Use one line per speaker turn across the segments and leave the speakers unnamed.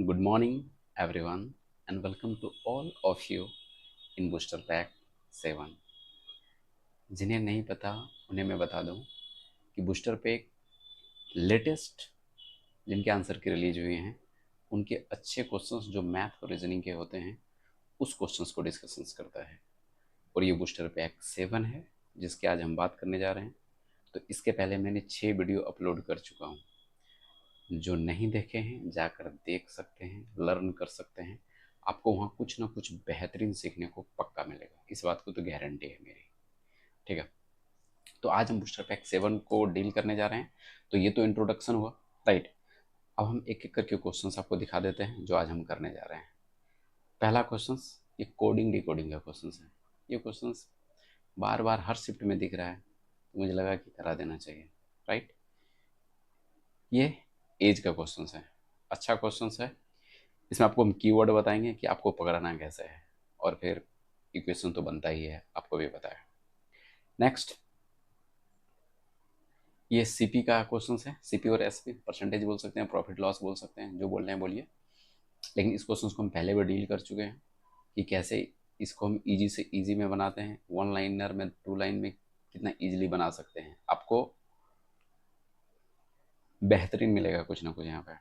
Good morning, everyone, and welcome to all of you in Booster Pack 7. जिन्हें नहीं पता उन्हें मैं बता दूं कि बूस्टर पैक लेटेस्ट जिनके आंसर की रिलीज हुए हैं उनके अच्छे क्वेश्चंस जो मैथ और रीजनिंग के होते हैं उस क्वेश्चंस को डिस्कशंस करता है। और ये बूस्टर पैक 7 है जिसके आज हम बात करने जा रहे हैं। तो इसके पहले मैंने 6 वीडियो अपलोड कर चुका हूँ। जो नहीं देखे हैं जाकर देख सकते हैं, लर्न कर सकते हैं। आपको वहाँ कुछ ना कुछ बेहतरीन सीखने को पक्का मिलेगा, इस बात को तो गारंटी है मेरी। ठीक है, तो आज हम बूस्टर पैक 7 को डील करने जा रहे हैं। तो ये तो इंट्रोडक्शन हुआ, राइट। अब हम एक एक करके क्वेश्चंस आपको दिखा देते हैं जो आज हम करने जा रहे हैं। पहला क्वेश्चन ये कोडिंग डिकोडिंग का क्वेश्चन है। ये क्वेश्चन बार बार हर शिफ्ट में दिख रहा है तो मुझे लगा कि करा देना चाहिए, राइट। ये एज का क्वेश्चन है, अच्छा क्वेश्चन है। इसमें आपको हम कीवर्ड बताएंगे कि आपको पकड़ना कैसे है, और फिर इक्वेशन तो बनता ही है, आपको भी पता है। नेक्स्ट ये सीपी का क्वेश्चन है। सीपी और एसपी परसेंटेज बोल सकते हैं, प्रॉफिट लॉस बोल सकते हैं, जो बोल रहे हैं बोलिए। लेकिन इस क्वेश्चन को हम पहले भी डील कर चुके हैं कि कैसे इसको हम इजी से इजी में बनाते हैं, वन लाइनर में, टू लाइन में कितना इजीली बना सकते हैं। आपको बेहतरीन मिलेगा कुछ ना कुछ यहाँ पे।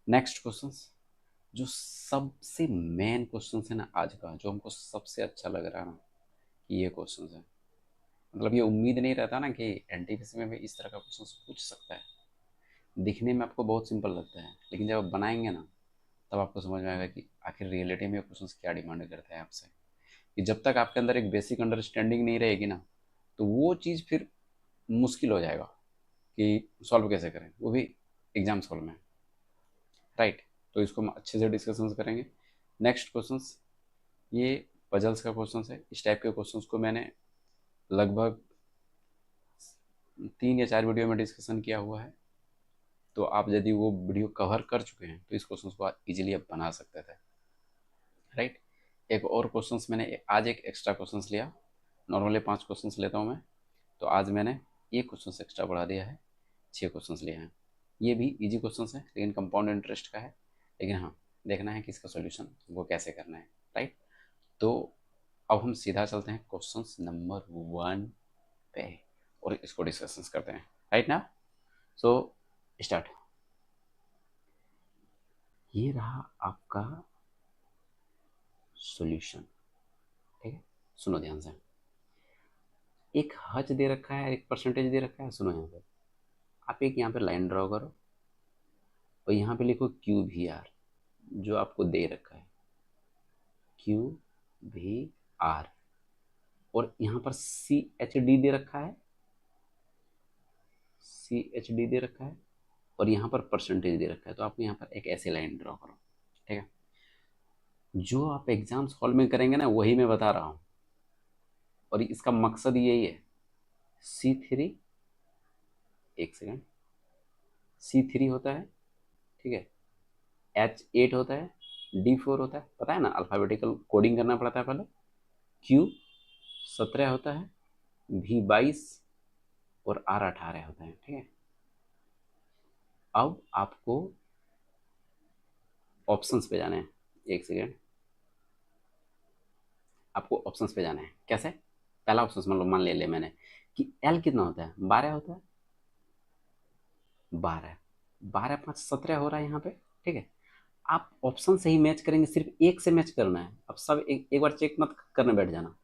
नेक्स्ट क्वेश्चन जो सबसे मेन क्वेश्चन है ना आज का, जो हमको सबसे अच्छा लग रहा है ना, कि ये क्वेश्चन है। मतलब ये उम्मीद नहीं रहता ना कि एनटीपीसी में भी इस तरह का क्वेश्चन पूछ सकता है। दिखने में आपको बहुत सिंपल लगता है, लेकिन जब आप बनाएंगे ना तब आपको समझ में आएगा कि आखिर रियलिटी में क्वेश्चन क्या डिमांड करता है आपसे। कि जब तक आपके अंदर एक बेसिक अंडरस्टैंडिंग नहीं रहेगी ना, तो वो चीज़ फिर मुश्किल हो जाएगा कि सॉल्व कैसे करें, वो भी एग्जाम सॉल्व में, राइट। तो इसको हम अच्छे से डिस्कशन करेंगे। नेक्स्ट क्वेश्चन ये पजल्स का क्वेश्चन है। इस टाइप के क्वेश्चंस को मैंने लगभग 3 या 4 वीडियो में डिस्कशन किया हुआ है। तो आप यदि वो वीडियो कवर कर चुके हैं तो इस क्वेश्चन को इजीली आप बना सकते थे, राइट। एक और क्वेश्चंस मैंने आज एक एक्स्ट्रा क्वेश्चंस लिया। नॉर्मली 5 क्वेश्चंस लेता हूँ मैं, तो आज मैंने एक क्वेश्चन एक्स्ट्रा बढ़ा दिया है, 6 क्वेश्चंस लिए हैं। ये भी इजी क्वेश्चंस है लेकिन कंपाउंड इंटरेस्ट का है। लेकिन हाँ, देखना है कि इसका सोल्यूशन वो कैसे करना है, राइट। तो अब हम सीधा चलते हैं क्वेश्चन नंबर 1 पे और इसको डिस्कशन करते हैं, राइट ना। So start. ये रहा आपका सॉल्यूशन, ठीक है। सुनो ध्यान से, एक हज दे रखा है, एक परसेंटेज दे रखा है। सुनो यहाँ पे, आप एक यहाँ पे लाइन ड्रॉ करो और यहाँ पे लिखो क्यू वी आर, जो आपको दे रखा है क्यू वी आर। और यहाँ पर सी एच डी दे रखा है, सी एच डी दे रखा है, और यहाँ पर परसेंटेज दे रखा है। तो आपको यहाँ पर एक ऐसी लाइन ड्रॉ करो, ठीक है। जो आप एग्जाम्स हॉल में करेंगे ना वही मैं बता रहा हूँ, और इसका मकसद यही है। C3, एक सेकेंड, C3 होता है, ठीक है। H8 होता है, D4 होता है, पता है ना, अल्फ़ाबेटिकल कोडिंग करना पड़ता है पहले। Q17 होता है, V22 और R18 होता है, ठीक है। अब आपको ऑप्शंस पे जाना है, एक सेकेंड। आपको ऑप्शंस पे जाना है कैसे। पहला ऑप्शन मतलब मान ले मैंने कि L कितना होता है, 12 होता है। 12, 12 5 17 हो रहा है यहाँ पे, ठीक है। आप ऑप्शन से ही मैच करेंगे, सिर्फ एक से मैच करना है। अब सब एक बार चेक मत करने बैठ जाना।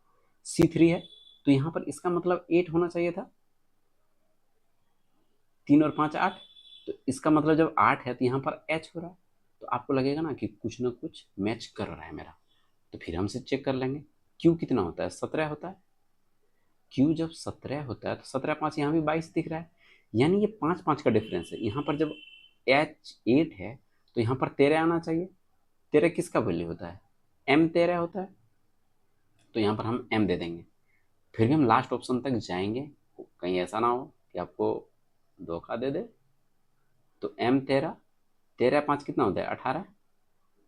C3 है तो यहाँ पर इसका मतलब 8 होना चाहिए था। 3 और 5 8, तो इसका मतलब जब 8 है तो यहाँ पर H हो रहा है। तो आपको लगेगा ना कि कुछ ना कुछ मैच कर रहा है मेरा। तो फिर हमसे चेक कर लेंगे Q कितना होता है, 17 होता है। Q जब 17 होता है तो 17 5 यहाँ भी 22 दिख रहा है, यानी ये 5 5 का डिफरेंस है। यहाँ पर जब H8 है तो यहाँ पर 13 आना चाहिए। 13 किसका वैल्यू होता है, M13 होता है। तो यहाँ पर हम M दे देंगे। फिर भी हम लास्ट ऑप्शन तक जाएंगे, कहीं ऐसा ना हो कि आपको धोखा दे दे। तो M13, 13 5 कितना होता है, 18।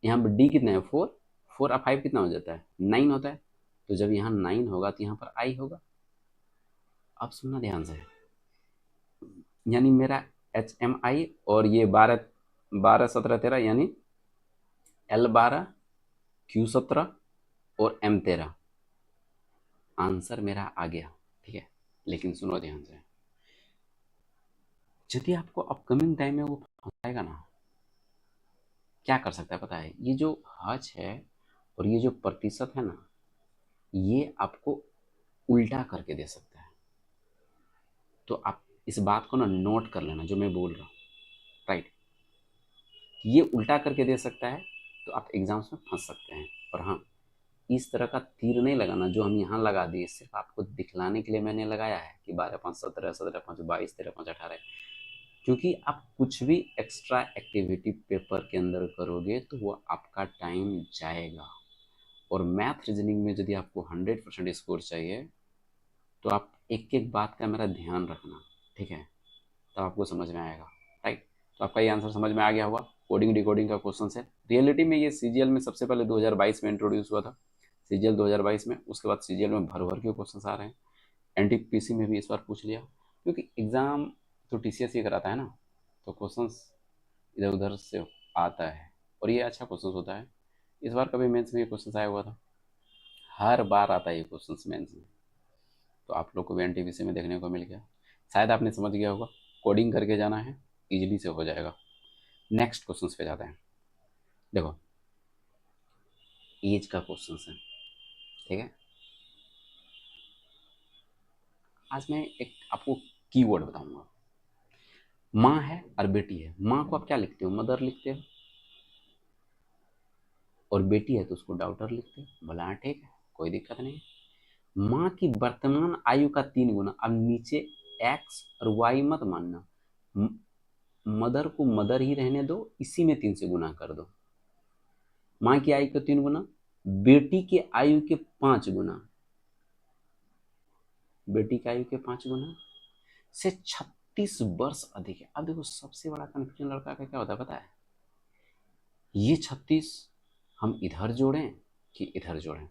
यहाँ पर D कितना है, 4, 4 और 5 कितना हो जाता है, 9 होता है। तो जब यहाँ 9 होगा तो यहाँ पर I होगा। अब सुनना ध्यान से, यानी मेरा HMI और ये 12 12 17 13 यानी L12, Q17 और M13। आंसर मेरा आ गया, ठीक है। लेकिन सुनो ध्यान से, यदि आपको अपकमिंग टाइम में वो फंसाएगा ना, क्या कर सकता है पता है? ये जो हज है और ये जो प्रतिशत है ना, ये आपको उल्टा करके दे सकता है। तो आप इस बात को ना नोट कर लेना जो मैं बोल रहा हूँ, राइट। ये उल्टा करके दे सकता है, तो आप एग्जाम्स में फंस सकते हैं। और हाँ, इस तरह का तीर नहीं लगाना जो हम यहाँ लगा दिए, सिर्फ आपको दिखलाने के लिए मैंने लगाया है कि 12 5 17, 17 5 22, 13 5 18। क्योंकि आप कुछ भी एक्स्ट्रा एक्टिविटी पेपर के अंदर करोगे तो वो आपका टाइम जाएगा। और मैथ रीजनिंग में यदि आपको 100% स्कोर चाहिए तो आप एक एक बात का मेरा ध्यान रखना, ठीक है, तब आपको समझ में आएगा, राइट। तो आपका ये आंसर समझ में आ गया होगा। कोडिंग डिकोडिंग का क्वेश्चन है। रियलिटी में ये सीजीएल में सबसे पहले 2022 में इंट्रोड्यूस हुआ था, सीजीएल 2022 में। उसके बाद सीजीएल में भर भर के क्वेश्चन आ रहे हैं। एनटीपीसी में भी इस बार पूछ लिया, क्योंकि एग्ज़ाम तो टीसीएस ही कराता है ना, तो क्वेश्चन इधर उधर से आता है और ये अच्छा क्वेश्चन होता है। इस बार कभी मेंस में ये क्वेश्चन आया हुआ था, हर बार आता है ये क्वेश्चन मेंस में। तो आप लोग को भी एनटीपीसी में देखने को मिल गया, शायद आपने समझ गया होगा। कोडिंग करके जाना है, इजीली से हो जाएगा। नेक्स्ट क्वेश्चन पे जाते हैं। देखो, एज का क्वेश्चन है, ठीक है। आज मैं एक आपको कीवर्ड बताऊंगा। माँ है और बेटी है। माँ को आप क्या लिखते हो? मदर लिखते हो। और बेटी है तो उसको डॉटर लिखते हो। बोला हाँ, ठीक है, कोई दिक्कत नहीं। माँ की वर्तमान आयु का 3 गुना। अब नीचे एक्स और वाई मत मानना, मदर को मदर ही रहने दो, इसी में 3 से गुना कर दो। माँ की आयु के 3 गुना, बेटी की आयु के 5 गुना, बेटी की आयु के 5 गुना से 36 वर्ष अधिक है। अब देखो, सबसे बड़ा कंफ्यूजन लड़का का क्या होता है पता है? ये 36 हम इधर जोड़ें कि इधर जोड़ें?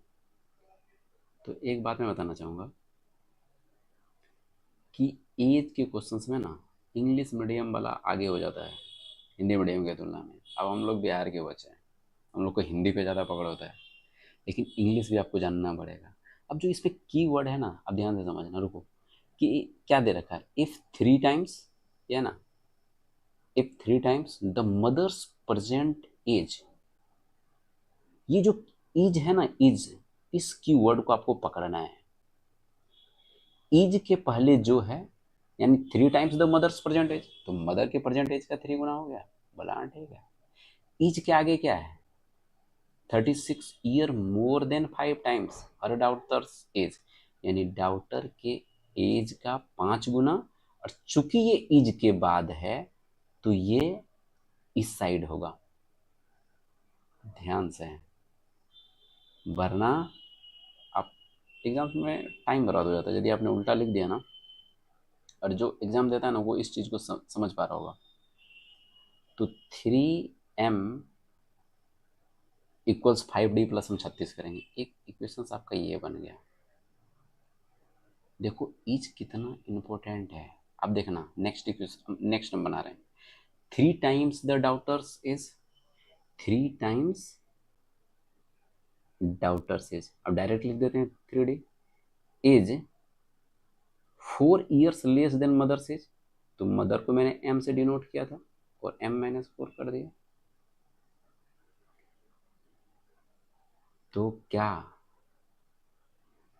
तो एक बात मैं बताना चाहूँगा कि एज के क्वेश्चंस में ना इंग्लिश मीडियम वाला आगे हो जाता है हिंदी मीडियम की तुलना में। अब हम लोग बिहार के बच्चे हैं, हम लोग को हिंदी पे ज़्यादा पकड़ होता है, लेकिन इंग्लिश भी आपको जानना पड़ेगा। अब जो इस पे की वर्ड है ना, अब ध्यान से समझना, रुको, कि क्या दे रखा है? इफ 3 टाइम्स, या ना, if 3 times the mother's present age. ये जो इज है ना, इज, इस कीवर्ड को आपको पकड़ना है। इज के पहले जो है, यानी 3 times the mother's present age, तो मदर के प्रेजेंट एज का 3 गुना हो गया। बोला हाँ, ठीक है। इज के आगे क्या है? 36 ईयर मोर देन 5 टाइम्स हर डाउटर्स एज, यानी डाउटर के एज का 5 गुना। और चूंकि ये इज के बाद है तो ये इस साइड होगा। ध्यान से, वरना आप एग्जाम में टाइम बर्बाद हो जाता है यदि आपने उल्टा लिख दिया ना। और जो एग्जाम देता है ना वो इस चीज़ को समझ पा रहा होगा। तो 3m इक्वल्स 5d प्लस हम 36 करेंगे। एक इक्वेशन आपका ये बन गया। देखो ईच कितना इंपॉर्टेंट है। अब देखना, नेक्स्ट इक्वेशन, नेक्स्ट हम बना रहे हैं। 3 times the daughter's is, 3 times daughter's is, अब डायरेक्ट लिख देते हैं 3d is 4 years less than mother's age. तो मदर को मैंने m से डिनोट किया था और m-4 कर दिया। तो क्या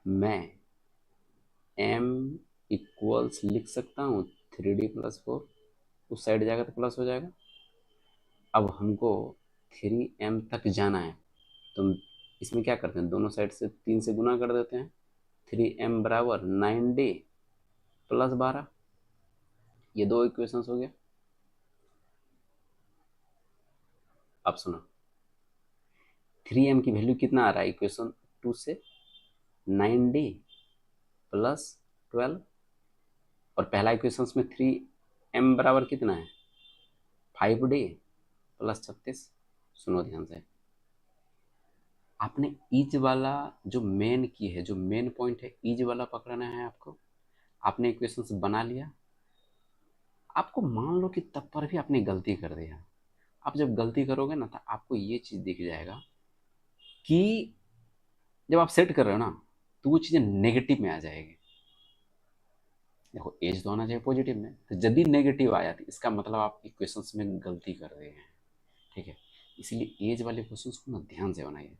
मैं m इक्वल्स लिख सकता हूँ 3d प्लस 4? उस साइड जाएगा तो प्लस हो जाएगा। अब हमको 3m तक जाना है तो इसमें क्या करते हैं, दोनों साइड से 3 से गुना कर देते हैं। 3m बराबर 9d प्लस 12। ये दो इक्वेशंस हो गया। अब सुनो, 3m की वैल्यू कितना आ रहा है इक्वेशन 2 से? 9d plus 12। और पहला इक्वेशंस में 3m बराबर कितना है? 5d plus 36। सुनो ध्यान से, आपने ईच वाला जो मेन की है, जो मेन पॉइंट है, ईच वाला पकड़ना है आपको। आपने इक्वेशंस बना लिया। आपको मान लो कि तब पर भी आपने गलती कर दिया, आप जब गलती करोगे ना तो आपको ये चीज़ दिख जाएगा कि जब आप सेट कर रहे हो ना तो वो चीज़ें नेगेटिव में आ जाएगी। देखो एज तो आना चाहिए पॉजिटिव में, तो यदि नेगेटिव आया तो इसका मतलब आप इक्वेशंस में गलती कर रहे हैं। ठीक है, इसीलिए एज वाले क्वेश्चंस को ना ध्यान से बनाइए।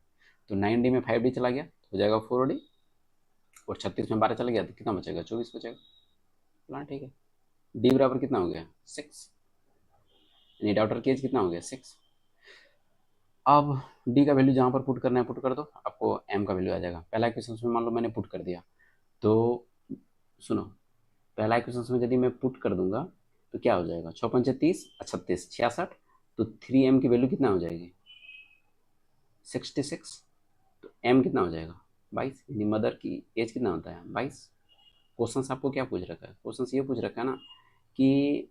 तो 9D में 5D चला गया तो हो जाएगा 4D, और 36 में 12 चला गया तो कितना बचेगा, 24 बचेगा। बोला ठीक है। डी बराबर कितना हो गया, 6, यानी डॉटर की एज कितना हो गया, 6। अब डी का वैल्यू जहाँ पर पुट करना है पुट कर दो, आपको एम का वैल्यू आ जाएगा। पहला क्वेश्चन में मान लो मैंने पुट कर दिया, तो सुनो, पहला क्वेश्चन में यदि मैं पुट कर दूंगा तो क्या हो जाएगा, 6×5 = 36, 66, तो 3m की वैल्यू कितना हो जाएगी, 66। तो m कितना हो जाएगा, 22, यानी मदर की एज कितना होता है, 22। क्वेश्चन आपको क्या पूछ रखा है, क्वेश्चन ये पूछ रखा है ना कि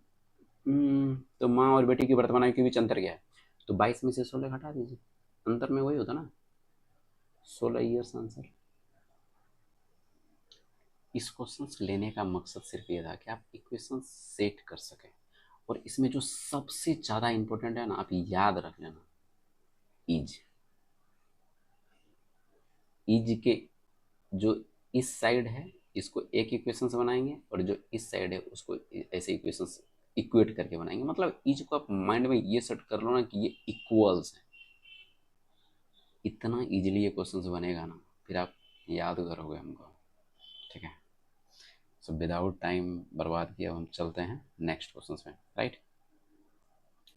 तो माँ और बेटी की वर्तमान आयु के बीच अंतर क्या है, तो 22 में से 16 हटा दीजिए, अंतर में वही होता ना, 16 ईयर्स आंसर। इस क्वेश्चन लेने का मकसद सिर्फ ये था कि आप इक्वेशन सेट कर सकें। और इसमें जो सबसे ज़्यादा इंपॉर्टेंट है ना, आप याद रख लेना, इज। इज के जो इस साइड है इसको एक इक्वेशन से बनाएंगे, और जो इस साइड है उसको ऐसे इक्वेशन इक्वेट करके बनाएंगे। मतलब इज को आप माइंड में ये सेट कर लो ना कि ये इक्वल्स है। इतना इजीली ये क्वेश्चन बनेगा ना, फिर आप याद करोगे हमको। ठीक है, सो विदाउट टाइम बर्बाद किया हम चलते हैं नेक्स्ट क्वेश्चन में। राइट,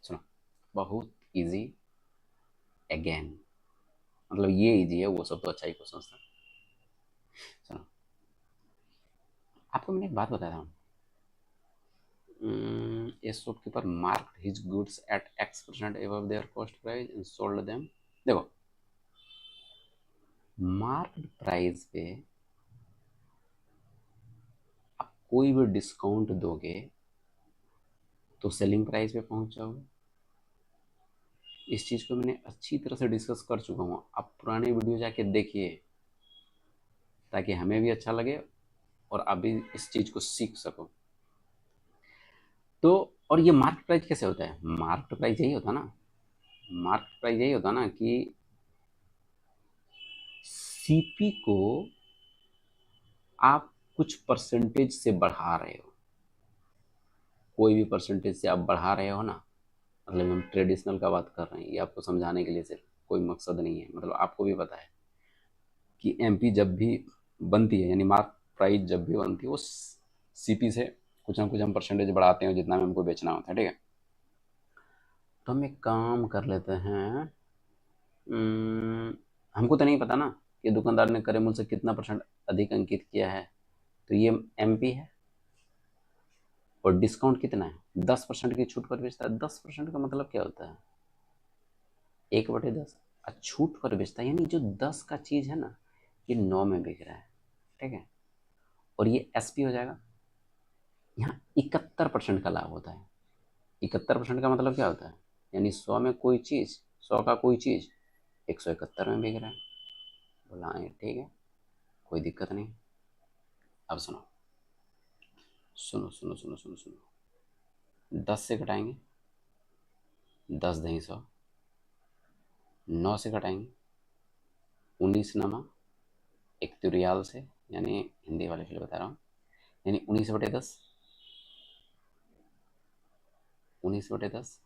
सुनो, बहुत इजी अगेन, मतलब ये इजी है, वो सब तो अच्छा ही क्वेश्चन था। सुनो, आपको मैंने एक बात बताया था, a shopkeeper marked his goods at X% above their cost price and sold them। देखो, मार्क्ड प्राइस पे आप कोई भी डिस्काउंट दोगे तो सेलिंग प्राइस पे पहुंच जाओगे। इस चीज़ को मैंने अच्छी तरह से डिस्कस कर चुका हूँ, आप पुराने वीडियो जाके देखिए ताकि हमें भी अच्छा लगे और आप भी इस चीज़ को सीख सको। तो और ये मार्केट प्राइस कैसे होता है, मार्केट प्राइस यही होता ना, मार्केट प्राइस यही होता ना कि सीपी को आप कुछ परसेंटेज से बढ़ा रहे हो, कोई भी परसेंटेज से आप बढ़ा रहे हो ना, मतलब हम ट्रेडिशनल का बात कर रहे हैं, ये आपको समझाने के लिए सिर्फ, कोई मकसद नहीं है। मतलब आपको भी पता है कि एमपी जब भी बनती है, यानी मार्क प्राइस जब भी बनती है, वो सीपी से कुछ ना कुछ हम परसेंटेज बढ़ाते हैं जितना में हमको बेचना होता है। ठीक है, तो हम एक काम कर लेते हैं, हमको तो नहीं पता ना कि दुकानदार ने करे मुझसे कितना % अधिक अंकित किया है, तो ये एमपी है, और डिस्काउंट कितना है, 10% की छूट पर बेचता है। 10% का मतलब क्या होता है, 1/10। छूट पर बेचता है, यानी जो 10 का चीज़ है ना, ये 9 में बिक रहा है। ठीक है, और ये एसपी हो जाएगा। यहाँ 71% का लाभ होता है। 71% का मतलब क्या होता है, यानी 100 में कोई चीज़, 100 का कोई चीज़ 171 में बिक रहा है। बोला हाँ ठीक है, कोई दिक्कत नहीं। अब सुनो सुनो सुनो सुनो सुनो सुनो, 10 से घटाएंगे, 10 दही 100, 9 से घटाएंगे, 19 नमा 1 तिरियाल से, यानी हिंदी वाले के लिए बता रहा हूँ, यानी 19/10, 19/10,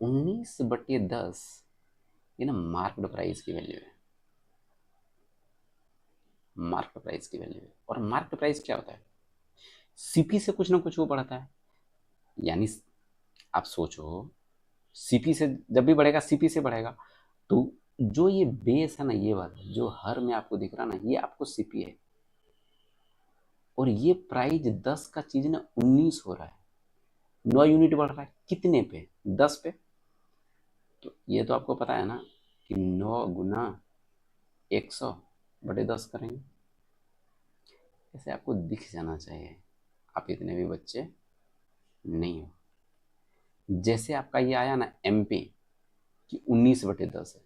19/10 ये ना मार्केट प्राइस की वैल्यू है, मार्केट प्राइस की वैल्यू है। और मार्केट प्राइस क्या होता है, सीपी से कुछ ना कुछ वो बढ़ता है। यानी आप सोचो, सीपी से जब भी बढ़ेगा सीपी से बढ़ेगा, तो जो ये बेस है ना, ये वाला जो हर में आपको दिख रहा ना, ये आपको सीपी है, और ये प्राइस 10 का चीज ना 19 हो रहा है, 9 यूनिट बढ़ रहा है, कितने पे, 10 पे। तो ये तो आपको पता है ना कि 9 गुना 100/10 करेंगे, ऐसे आपको दिख जाना चाहिए, आप इतने भी बच्चे नहीं हो। जैसे आपका ये आया ना एमपी कि 19/10 है,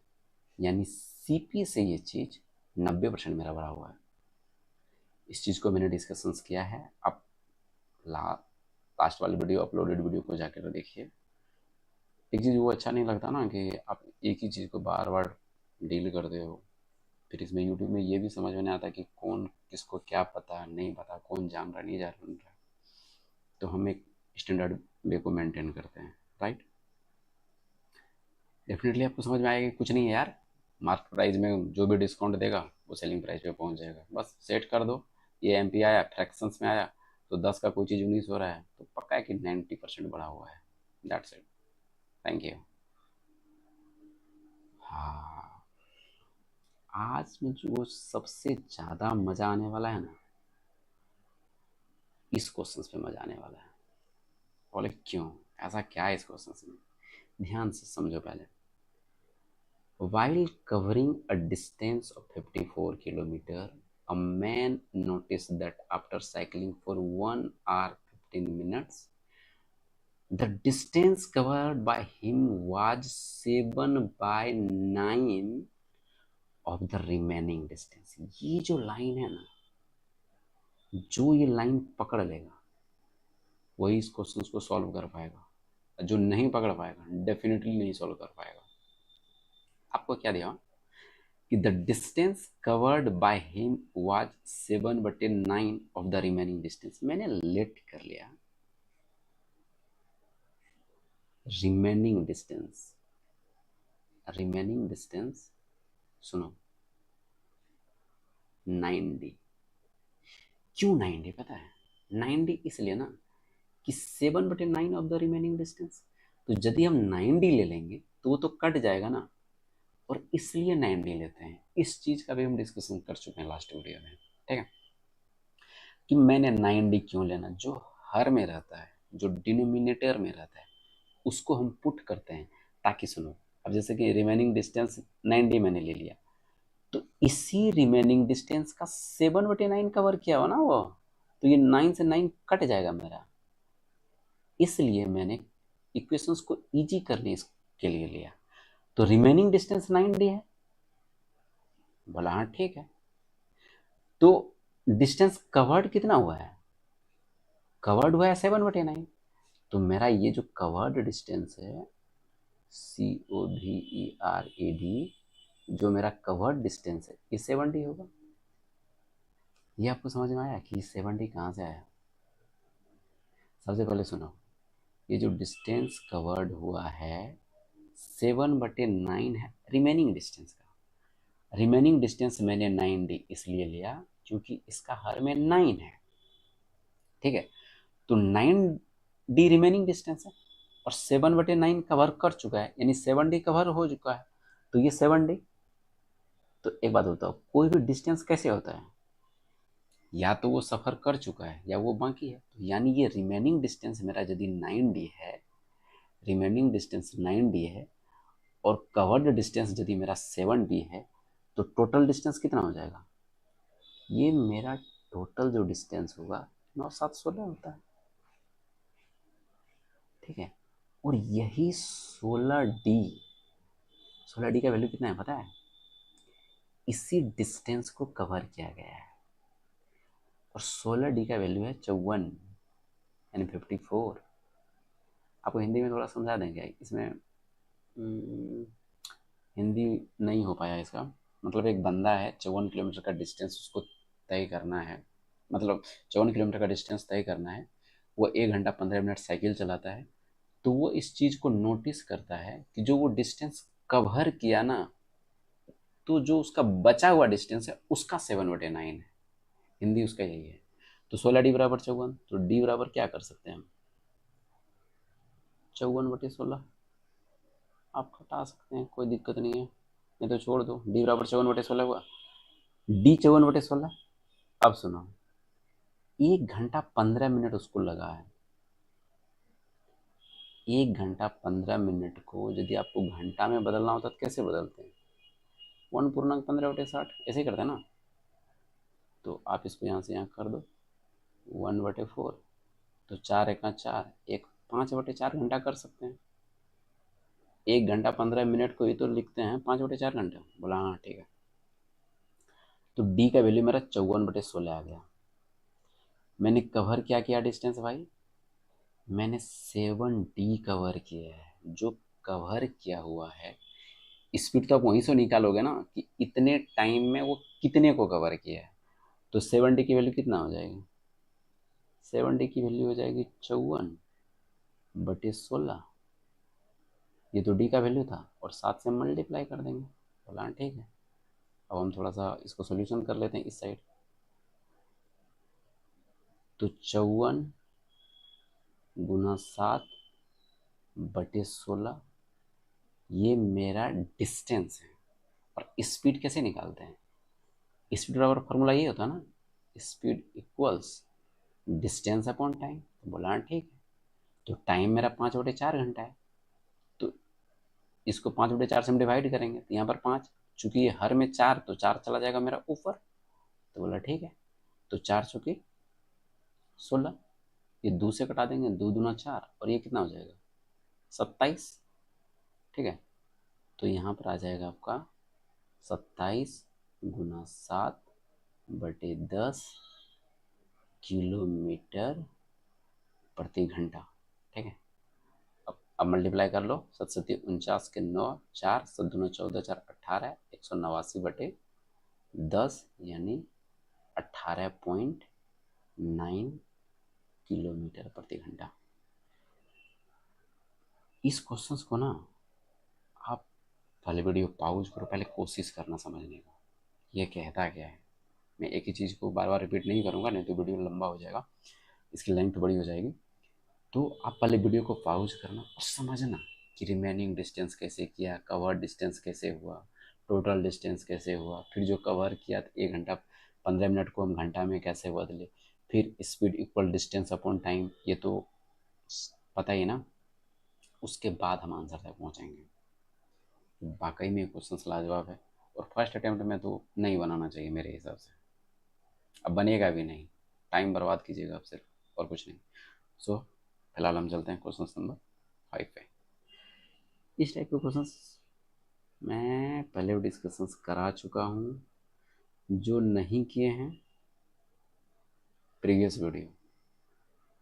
यानी सीपी से ये चीज 90% मेरा बढ़ा हुआ है। इस चीज को मैंने डिस्कशंस किया है, आप लास्ट वाली वीडियो, अपलोडेड वीडियो को जाकर देखिए, एक चीज़ वो अच्छा नहीं लगता ना कि आप एक ही चीज़ को बार बार डील करते हो। फिर इसमें यूट्यूब में ये भी समझ में नहीं आता कि कौन किसको क्या पता नहीं पता, कौन जान रहा नहीं जान रहा। तो हम एक स्टैंडर्ड वे को मेंटेन करते हैं, राइट। डेफिनेटली आपको समझ में आएगा कि कुछ नहीं है यार, मार्केट प्राइस में जो भी डिस्काउंट देगा वो सेलिंग प्राइस पे पहुंच जाएगा, बस सेट कर दो। ये एमपी आया, फ्रैक्शंस में आया, तो 10 का कोई चीज़ 19 हो रहा है तो पक्का है कि 90% बढ़ा हुआ है। That's it. Thank you. हाँ, आज में जो सबसे ज़्यादा मज़ा आने वाला है ना, इस क्वेश्चन पे मज़ा आने वाला है। बोले क्यों, ऐसा क्या है इस क्वेश्चन में? ध्यान से समझो पहले। While covering a distance of 54 kilometers, a man noticed that after cycling for 1 hour 15 minutes, the distance covered by him was 7/9 of the remaining distance. ये जो लाइन है ना, जो ये लाइन पकड़ लेगा वही इस क्वेश्चन को सॉल्व कर पाएगा, जो नहीं पकड़ पाएगा डेफिनेटली नहीं सॉल्व कर पाएगा। आपको क्या दिया कि the distance covered by him was 7/9 of the remaining distance. मैंने लेट कर लिया रिमेनिंग डिस्टेंस। रिमेनिंग डिस्टेंस सुनो 9d। क्यों 9d पता है? 9d इसलिए ना कि 7/9 ऑफ द रिमेनिंग डिस्टेंस, तो यदि हम 9d ले लेंगे तो वो तो कट जाएगा ना, और इसलिए 9d लेते हैं। इस चीज का भी हम डिस्कशन कर चुके हैं लास्ट वीडियो में, ठीक है, कि मैंने 9d क्यों लेना। जो हर में रहता है, जो डिनोमिनेटर में रहता है, उसको हम पुट करते हैं ताकि सुनो, अब जैसे कि रिमेनिंग डिस्टेंस 9d मैंने ले लिया, तो इसी रिमेनिंग डिस्टेंस का 7/9 कवर किया हो ना वो, तो ये 9 से 9 कट जाएगा मेरा। इसलिए मैंने इक्वेशंस को इजी करने के लिए लिया। तो रिमेनिंग डिस्टेंस 9d है, बोला हाँ ठीक है। तो डिस्टेंस कवर्ड कितना हुआ है? कवर्ड हुआ है 7/9। तो मेरा ये जो कवर्ड डिस्टेंस है COVERAD, जो मेरा कवर्ड डिस्टेंस है ये 7d होगा। ये आपको समझ में आया कि 7d कहाँ से आया? सबसे पहले सुनो, ये जो डिस्टेंस कवर्ड हुआ है 7/9 है रिमेनिंग डिस्टेंस का। रिमेनिंग डिस्टेंस मैंने 9d इसलिए लिया क्योंकि इसका हर में 9 है, ठीक है। तो 9d रिमेनिंग डिस्टेंस है और 7/9 कवर कर चुका है, यानी 7d कवर हो चुका है, तो ये 7d। तो एक बात बताओ, कोई भी डिस्टेंस कैसे होता है? या तो वो सफ़र कर चुका है या वो बाकी है। तो यानी ये रिमेनिंग डिस्टेंस मेरा यदि 9d है, रिमेनिंग डिस्टेंस 9d है, और कवर्ड डिस्टेंस यदि मेरा 7d है, तो टोटल डिस्टेंस कितना हो जाएगा? ये मेरा टोटल जो डिस्टेंस होगा 9 7 16 होता है, ठीक है। और यही 16d का वैल्यू कितना है पता है? इसी डिस्टेंस को कवर किया गया है, और 16d का वैल्यू है 54 यानी 54। आपको हिंदी में थोड़ा समझा देंगे इसमें। हिंदी नहीं हो पाया इसका। मतलब एक बंदा है, 54 किलोमीटर का डिस्टेंस उसको तय करना है, मतलब 54 किलोमीटर का डिस्टेंस तय करना है। वो 1 घंटा 15 मिनट साइकिल चलाता है। तो वो इस चीज़ को नोटिस करता है कि जो वो डिस्टेंस कवर किया ना, तो जो उसका बचा हुआ डिस्टेंस है उसका 7/9 है। हिंदी उसका यही है। तो 16d बराबर 54, तो d बराबर क्या कर सकते हैं हम? 54/16 आप हटा सकते हैं, कोई दिक्कत नहीं है, नहीं तो छोड़ दो। d बराबर 54/16 हुआ, d 54/16। अब सुनो, 1 घंटा 15 मिनट उसको लगा है। 1 घंटा 15 मिनट को यदि आपको घंटा में बदलना होता तो कैसे बदलते हैं? 1/15 ऐसे ही करते हैं ना। तो आप इसको यहाँ से यहाँ कर दो 1/4, तो 4 × 4 एक 5/4 घंटा कर सकते हैं। 1 घंटा 15 मिनट को ही तो लिखते हैं 5/4 घंटा। बोला हाँ ठीक है। तो डी का वैल्यू मेरा 54/16 आ गया। मैंने कवर क्या किया डिस्टेंस भाई? मैंने 7d कवर किया है, जो कवर किया हुआ है, स्पीड तो आप वहीं से निकालोगे ना कि इतने टाइम में वो कितने को कवर किया है। तो 70 की वैल्यू कितना हो जाएगी? 70 की वैल्यू हो जाएगी 54/16। ये तो डी का वैल्यू था और 7 से मल्टीप्लाई कर देंगे। बोला ठीक है। अब हम थोड़ा सा इसको सोल्यूशन कर लेते हैं इस साइड। तो 54 × 7/16 ये मेरा डिस्टेंस है। और स्पीड कैसे निकालते हैं? स्पीड बराबर फॉर्मूला ये होता है ना, speed equals distance upon time. तो बोला ठीक है। तो टाइम मेरा 5/4 घंटा है, तो इसको 5/4 से हम डिवाइड करेंगे तो यहाँ पर 5, चूंकि ये हर में 4 तो 4 चला जाएगा मेरा ऊपर। तो बोला ठीक है। तो 4 चौके 16, ये 2 से कटा देंगे, 2 दूना 4 और ये कितना हो जाएगा? 27। ठीक है। तो यहाँ पर आ जाएगा आपका 27 × 7/10 किलोमीटर प्रति घंटा। ठीक है। अब मल्टीप्लाई कर लो। 7 × 7 = 49 के 9, 4 7 दूना 14, 4 18, 189/10 यानी 18.9 किलोमीटर प्रति घंटा। इस क्वेश्चन को ना आप पहले वीडियो पॉज करो, पहले कोशिश करना समझने का ये कहता क्या है। मैं एक ही चीज़ को बार बार रिपीट नहीं करूँगा, नहीं तो वीडियो लंबा हो जाएगा, इसकी लेंथ बड़ी हो जाएगी। तो आप पहले वीडियो को पॉज करना और समझना कि रिमेनिंग डिस्टेंस कैसे किया, कवर डिस्टेंस कैसे हुआ, टोटल डिस्टेंस कैसे हुआ, फिर जो कवर किया 1 घंटा 15 मिनट को हम घंटा में कैसे बदले, फिर speed equal distance upon time, ये तो पता ही ना। उसके बाद हम आंसर तक पहुँचेंगे। वाकई में क्वेश्चन लाजवाब है और फर्स्ट अटैम्प्ट में तो नहीं बनाना चाहिए मेरे हिसाब से। अब बनेगा भी नहीं, टाइम बर्बाद कीजिएगा आप सिर्फ, और कुछ नहीं। सो फिलहाल हम चलते हैं क्वेश्चन नंबर 5 पे। इस टाइप के क्वेश्चंस मैं पहले भी डिस्कशंस करा चुका हूँ। जो नहीं किए हैं प्रीवियस वीडियो,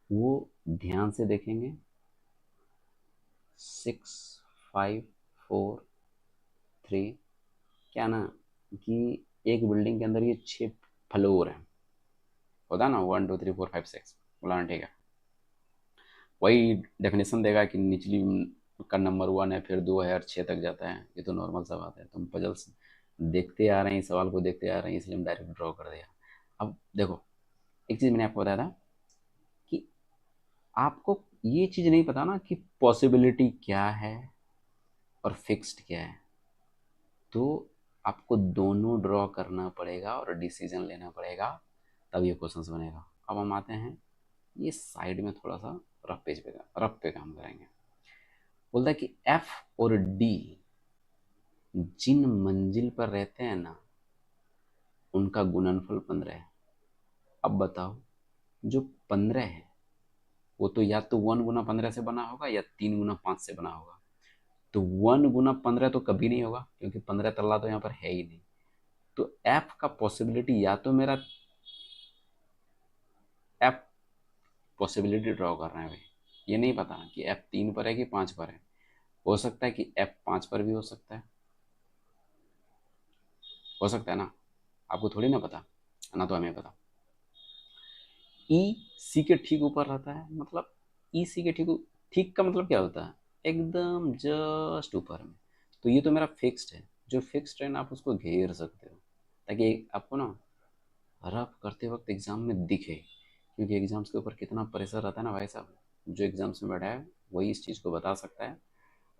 वो ध्यान से देखेंगे। 6 5 4 3 क्या ना कि एक बिल्डिंग के अंदर ये 6 फ्लोर है, होता ना 1 2 3 4 5 6, बोला ठीक है। वही डेफिनेशन देगा कि निचली का नंबर 1 है, फिर 2 है और 6 तक जाता है। ये तो नॉर्मल सा बात है। तुम पजल्स देखते आ रहे हैं, सवाल को देखते आ रहे हैं, इसलिए हम डायरेक्ट ड्रॉ कर दिया। अब देखो, एक चीज़ मैंने आपको बताया था कि आपको ये चीज़ नहीं पता ना कि पॉसिबिलिटी क्या है और फिक्स्ड क्या है, तो आपको दोनों ड्रॉ करना पड़ेगा और डिसीजन लेना पड़ेगा, तब ये क्वेश्चन बनेगा। अब हम आते हैं ये साइड में, थोड़ा सा रफ पे काम करेंगे। बोलता है कि एफ और डी जिन मंजिल पर रहते हैं ना, उनका गुणनफल 15 है। अब बताओ, जो 15 है वो तो या तो 1 × 15 से बना होगा या 3 × 5 से बना होगा। तो 1 × 15 तो कभी नहीं होगा, क्योंकि 15 तल्ला तो यहाँ पर है ही नहीं। तो एफ का पॉसिबिलिटी, या तो मेरा एफ पॉसिबिलिटी ड्रॉ कर रहे हैं भाई, ये नहीं पता कि एफ 3 पर है कि 5 पर है। हो सकता है कि एफ 5 पर भी हो सकता है, ना, आपको थोड़ी ना पता, ना तो हमें पता। ई सी के ठीक ऊपर रहता है, मतलब ई सी के ठीक का मतलब क्या होता है? एकदम जस्ट ऊपर में। तो ये तो मेरा फिक्स्ड है। जो फिक्स्ड है ना, आप उसको घेर सकते हो ताकि आपको ना रफ करते वक्त एग्जाम में दिखे, क्योंकि एग्जाम्स के ऊपर कितना प्रेशर रहता है ना भाई साहब। जो एग्जाम्स में बैठा है वही इस चीज़ को बता सकता है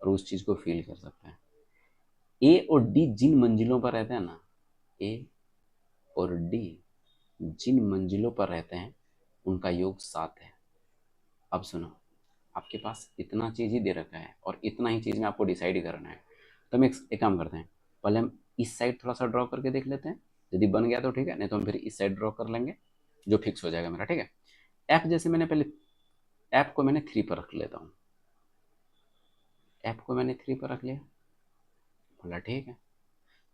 और उस चीज़ को फील कर सकता है। ए और डी जिन मंजिलों पर रहते हैं ना, ए और डी जिन मंजिलों पर रहते हैं उनका योग 7 है। अब सुनो, आपके पास इतना चीज़ ही दे रखा है और इतना ही चीज़ में आपको डिसाइड करना है। तो हम एक काम करते हैं, पहले हम इस साइड थोड़ा सा ड्रॉ करके देख लेते हैं। यदि बन गया तो ठीक है, नहीं तो हम फिर इस साइड ड्रॉ कर लेंगे, जो फिक्स हो जाएगा मेरा। ठीक है। एफ जैसे मैंने पहले, एफ को मैंने 3 पर रख लेता हूँ। एफ को मैंने 3 पर रख लिया, बोला ठीक है।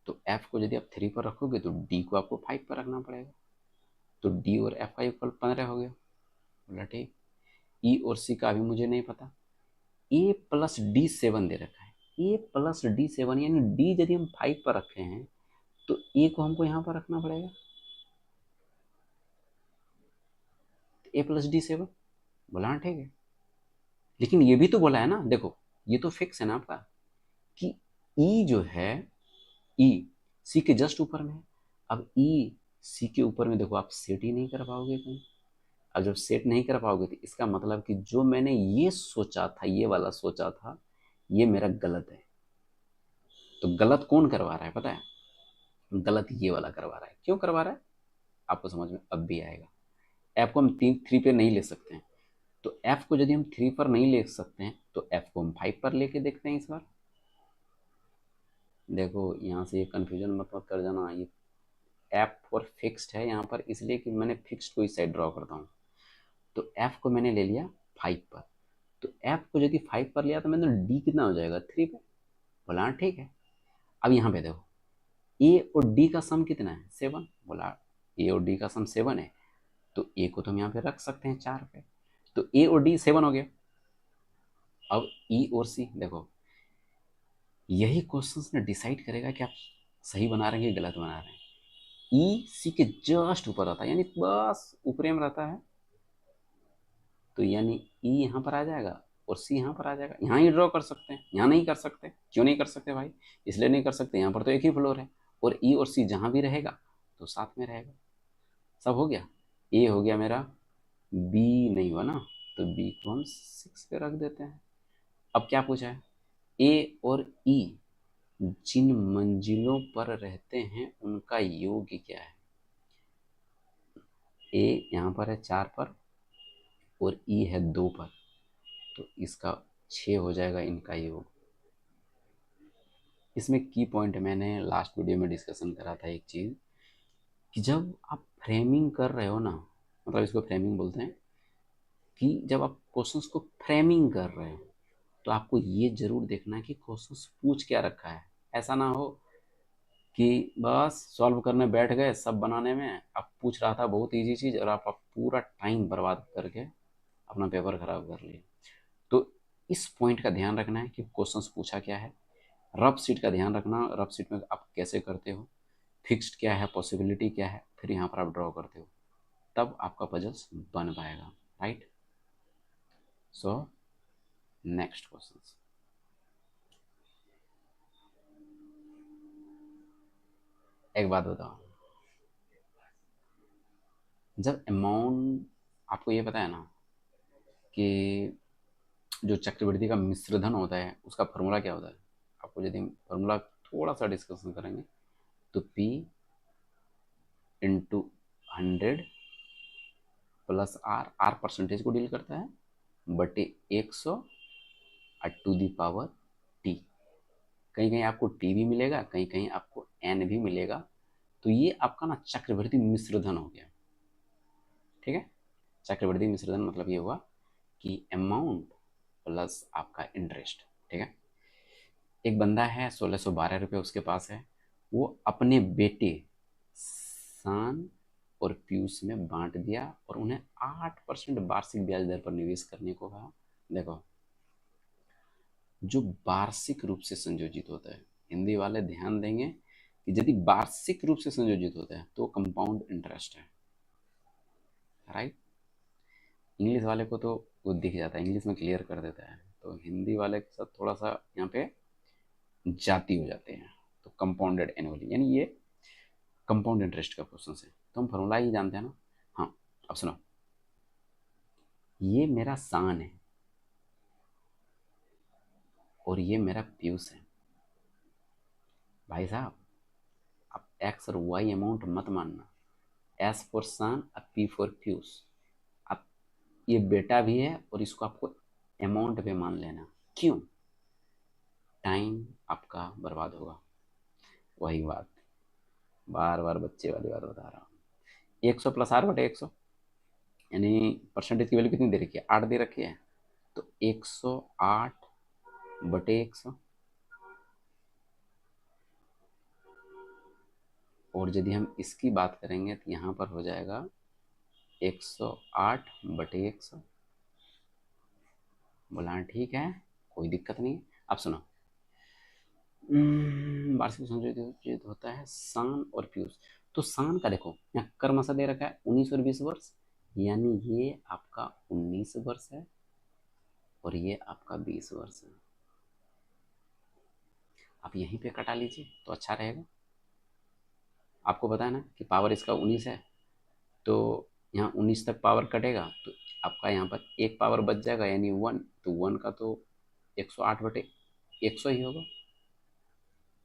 तो एफ को यदि आप 3 पर रखोगे तो डी को आपको 5 पर रखना पड़ेगा। तो डी और एफ का इक्वल 15 हो गया, बोला ठीक। ई और सी का अभी मुझे नहीं पता, a+d7 दे रखा है, a+d7 यानी d यदि हम 5 पर रखे हैं तो a को हमको यहाँ पर रखना पड़ेगा, a+d7 बोला हाँ ठीक है। लेकिन ये भी तो बोला है ना, देखो ये तो फिक्स है ना आपका कि E जो है, E C के जस्ट ऊपर में है। अब E C के ऊपर में देखो आप सेट ही नहीं कर पाओगे कहीं। अब जब सेट नहीं कर पाओगे तो इसका मतलब कि जो मैंने ये सोचा था, ये वाला सोचा था, ये मेरा गलत है। तो गलत कौन करवा रहा है पता है? गलत ये वाला करवा रहा है। क्यों करवा रहा है आपको समझ में अब भी आएगा। एफ को हम 3 पे नहीं ले सकते हैं, तो एफ को यदि हम 3 पर नहीं ले सकते हैं तो एफ को हम 5 पर लेके देखते हैं इस बार। देखो यहाँ से ये कन्फ्यूजन मत कर जाना, ये एफ फॉर फिक्स्ड है यहाँ पर, इसलिए कि मैंने फिक्स्ड को इस साइड ड्रॉ करता हूँ। तो एफ को मैंने ले लिया 5 पर, तो एफ को यदि 5 पर लिया तो मैंने डी कितना हो जाएगा 3 पे, बोला ठीक है। अब यहाँ पे देखो ए और डी का सम कितना है 7, बोला ए और डी का सम 7 है, तो ए को तो हम यहाँ पे रख सकते हैं 4 पे, तो ए और डी 7 हो गया। अब ई और सी देखो, यही क्वेश्चंस ने डिसाइड करेगा कि आप सही बना रहे हैं कि गलत बना रहे हैं। ई सी के जस्ट ऊपर रहता है, यानी बस ऊपर में रहता है, तो यानी ई यहाँ पर आ जाएगा और सी यहाँ पर आ जाएगा। यहाँ ही ड्रॉ कर सकते हैं, यहाँ नहीं कर सकते। क्यों नहीं कर सकते भाई? इसलिए नहीं कर सकते, यहाँ पर तो एक ही फ्लोर है और ई और सी जहाँ भी रहेगा तो साथ में रहेगा। सब हो गया। ए हो गया मेरा, बी नहीं हुआ ना, तो बी को हम 6 पे रख देते हैं। अब क्या पूछा है? ए और ई जिन मंजिलों पर रहते हैं उनका योग क्या है? ए यहाँ पर है 4 पर और ई है 2 पर, तो इसका 6 हो जाएगा इनका योग। इसमें की पॉइंट मैंने लास्ट वीडियो में डिस्कशन करा था एक चीज़, कि जब आप फ्रेमिंग कर रहे हो ना, मतलब इसको फ्रेमिंग बोलते हैं, कि जब आप क्वेश्चंस को फ्रेमिंग कर रहे हो तो आपको ये जरूर देखना है कि क्वेश्चंस पूछ क्या रखा है। ऐसा ना हो कि बस सॉल्व करने बैठ गए, सब बनाने में आप पूछ रहा था बहुत इजी चीज़ और आप पूरा टाइम बर्बाद करके अपना पेपर खराब कर लिए। तो इस पॉइंट का ध्यान रखना है कि क्वेश्चंस पूछा क्या है। रफ सीट का ध्यान रखना, रफ सीट में आप कैसे करते हो, फिक्स्ड क्या है, पॉसिबिलिटी क्या है, फिर यहाँ पर आप ड्रॉ करते हो, तब आपका पजल्स बन पाएगा। राइट? सो नेक्स्ट क्वेश्चन, एक बात बताओ, जब अमाउंट, आपको ये पता है ना कि जो चक्रवृद्धि का मिश्रधन होता है उसका फॉर्मूला क्या होता है? आपको यदि फॉर्मूला थोड़ा सा डिस्कशन करेंगे तो P into 100 plus R, R percentage को डील करता है, बटे 100 टू दी पावर टी। कहीं कहीं आपको टी भी मिलेगा, कहीं कहीं आपको एन भी मिलेगा। तो ये आपका ना चक्रवृद्धि मिश्रधन हो गया। ठीक है? चक्रवृद्धि मिश्रधन मतलब ये हुआ कि अमाउंट प्लस आपका इंटरेस्ट। ठीक है? एक बंदा है 1612 रुपये उसके पास है, वो अपने बेटे सान और पीयूष में बांट दिया और उन्हें 8% वार्षिक ब्याज दर पर निवेश करने को कहा। देखो, जो वार्षिक रूप से संयोजित होता है, हिंदी वाले ध्यान देंगे कि यदि वार्षिक रूप से संयोजित होता है तो कंपाउंड इंटरेस्ट है। राइट? इंग्लिश वाले को तो वो दिख जाता है, इंग्लिश में क्लियर कर देता है, तो हिंदी वाले के साथ थोड़ा सा यहाँ पे जाती हो जाते हैं। तो कंपाउंडेड एनुअली यानी ये कंपाउंड इंटरेस्ट का क्वेश्चन है, तो हम फॉर्मूला ही जानते हैं ना। हाँ, अब सुनो, ये मेरा सान है और ये मेरा पीयूष है। भाई साहब, आप एक्स और वाई अमाउंट मत मानना, एस फॉर सान और पी फॉर पीयूष। आप ये बेटा भी है और इसको आपको अमाउंट पे मान लेना। क्यों? टाइम आपका बर्बाद होगा। वही बात, बार बार बच्चे वाली बात बता रहा हूँ। 100 प्लस आर बटे 100, यानी परसेंटेज की वैल्यू कितनी दे रखी है? 8 दे रखी है, तो 108 बटे 100। और यदि हम इसकी बात करेंगे तो यहाँ पर हो जाएगा 108 बटे 100। बोला ठीक है। कोई दिक्कत नहीं है। अब सुनो, वार्षिक संशोधित होता है सान और पीयूष। तो सान का देखो यहाँ कर्मशः दे रखा है 19 और 20 वर्ष, यानी ये आपका 19 वर्ष है और ये आपका 20 वर्ष है। आप यहीं पे कटा लीजिए तो अच्छा रहेगा। आपको पता है ना कि पावर इसका 19 है, तो यहाँ 19 तक पावर कटेगा तो आपका यहाँ पर एक पावर बच जाएगा यानी 1, तो 1 का तो 108/100 ही होगा।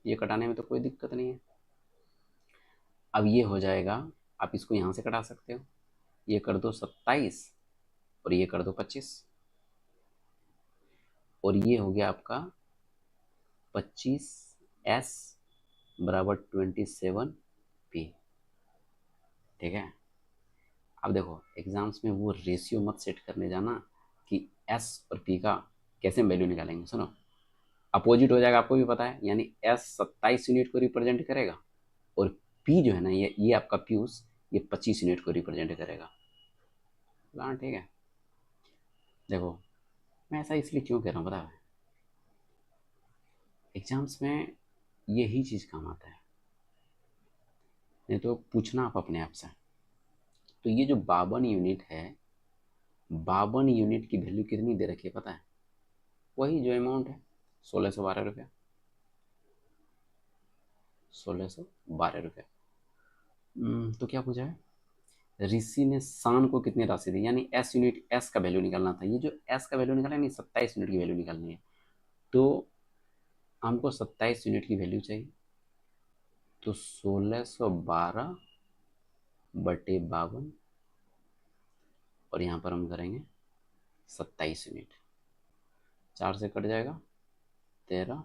ये कटाने में तो कोई दिक्कत नहीं है। अब ये हो जाएगा, आप इसको यहाँ से कटा सकते हो, ये कर दो 27 और ये कर दो 25, और ये हो गया आपका 25s बराबर 27p। ठीक है। अब देखो एग्जाम्स में वो रेशियो मत सेट करने जाना कि s और p का कैसे वैल्यू निकालेंगे। सुनो, अपोजिट हो जाएगा, आपको भी पता है, यानी s 27 यूनिट को रिप्रेजेंट करेगा और p जो है ना ये आपका पीयूष ये 25 यूनिट को रिप्रेजेंट करेगा। हाँ ठीक है। देखो मैं ऐसा इसलिए क्यों कह रहा हूँ पता है, एग्जाम्स में यही चीज़ काम आता है, नहीं तो पूछना आप अपने आप से। तो ये जो 52 यूनिट है, 52 यूनिट की वैल्यू कितनी दे रखी है पता है? वही जो अमाउंट है 1612 रुपया, 1612 रुपया। तो क्या पूछा है, ऋषि ने शान को कितनी राशि दी, यानी एस यूनिट, एस का वैल्यू निकालना था। ये जो एस का वैल्यू निकाला नहीं, 27 यूनिट की वैल्यू निकालनी है। तो हमको 27 यूनिट की वैल्यू चाहिए, तो 1612/52 और यहाँ पर हम करेंगे 27 यूनिट। 4 से कट जाएगा 13,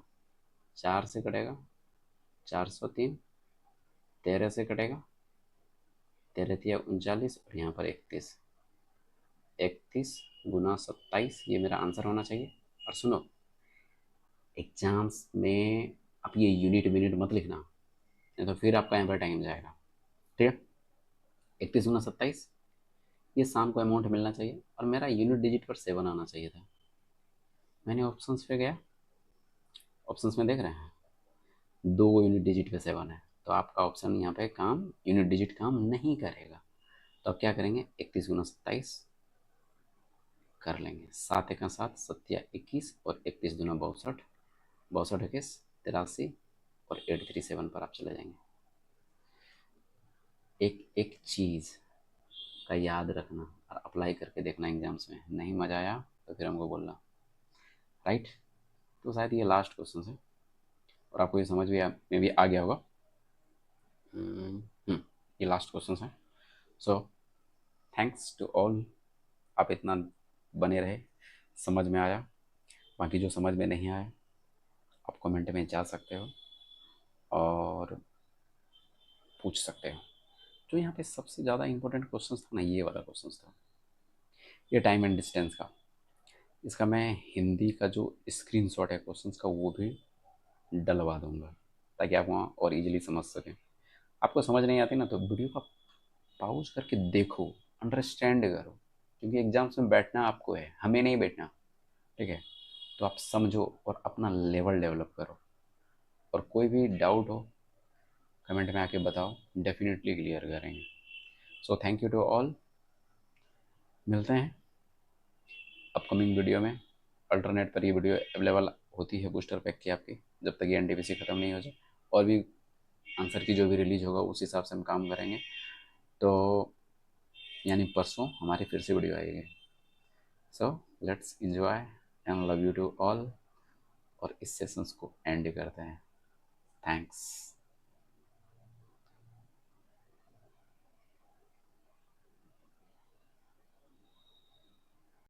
4 से कटेगा 403, 13 से कटेगा 13 तिया 39 और यहाँ पर 31, 31 गुना 27, ये मेरा आंसर होना चाहिए। और सुनो, एग्जाम्स में आप ये यूनिट मिनट मत लिखना, नहीं तो फिर आपका यहाँ पर टाइम जाएगा। ठीक है। 31 गुना 27, ये शाम को अमाउंट मिलना चाहिए और मेरा यूनिट डिजिट पर 7 आना चाहिए था। मैंने ऑप्शंस पे गया, ऑप्शंस में देख रहे हैं 2 यूनिट डिजिट पे 7 है, तो आपका ऑप्शन यहाँ पे काम, यूनिट डिजिट काम नहीं करेगा। तो अब क्या करेंगे, 31 गुना 27 कर लेंगे, 7 1 7 7 21 और 31 दूना 62, 62 21 83 और 837 पर आप चले जाएंगे। एक एक चीज़ का याद रखना और अप्लाई करके देखना एग्जाम्स में। नहीं मज़ा आया तो फिर हमको बोलना, राइट। तो शायद ये लास्ट क्वेश्चन है और आपको ये समझ में भी आ गया होगा। ये लास्ट क्वेश्चन है। सो थैंक्स टू ऑल, आप इतना बने रहे, समझ में आया। बाकी जो समझ में नहीं आया आप कमेंट में जा सकते हो और पूछ सकते हो। जो यहाँ पे सबसे ज़्यादा इंपॉर्टेंट क्वेश्चन था ना, ये वाला क्वेश्चन था, ये टाइम एंड डिस्टेंस का। इसका मैं हिंदी का जो स्क्रीनशॉट है क्वेश्चन का वो भी डलवा दूंगा ताकि आप वहाँ और इजीली समझ सकें। आपको समझ नहीं आती ना तो वीडियो का पॉज करके देखो, अंडरस्टैंड करो, क्योंकि एग्जाम्स में बैठना आपको है, हमें नहीं बैठना। ठीक है। तो आप समझो और अपना लेवल डेवलप करो, और कोई भी डाउट हो कमेंट में आके बताओ, डेफिनेटली क्लियर करेंगे। So thank you to all, मिलते हैं अपकमिंग वीडियो में। अल्टरनेट पर ये वीडियो अवेलेबल होती है बूस्टर पैक की आपकी, जब तक ये एनटीपीसी ख़त्म नहीं हो जाए। और भी आंसर की जो भी रिलीज होगा उस हिसाब से हम काम करेंगे। तो यानी परसों हमारी फिर से वीडियो आएगी। So let's enjoy and love you to all, और इस सेशंस को एंड करते हैं। थैंक्स।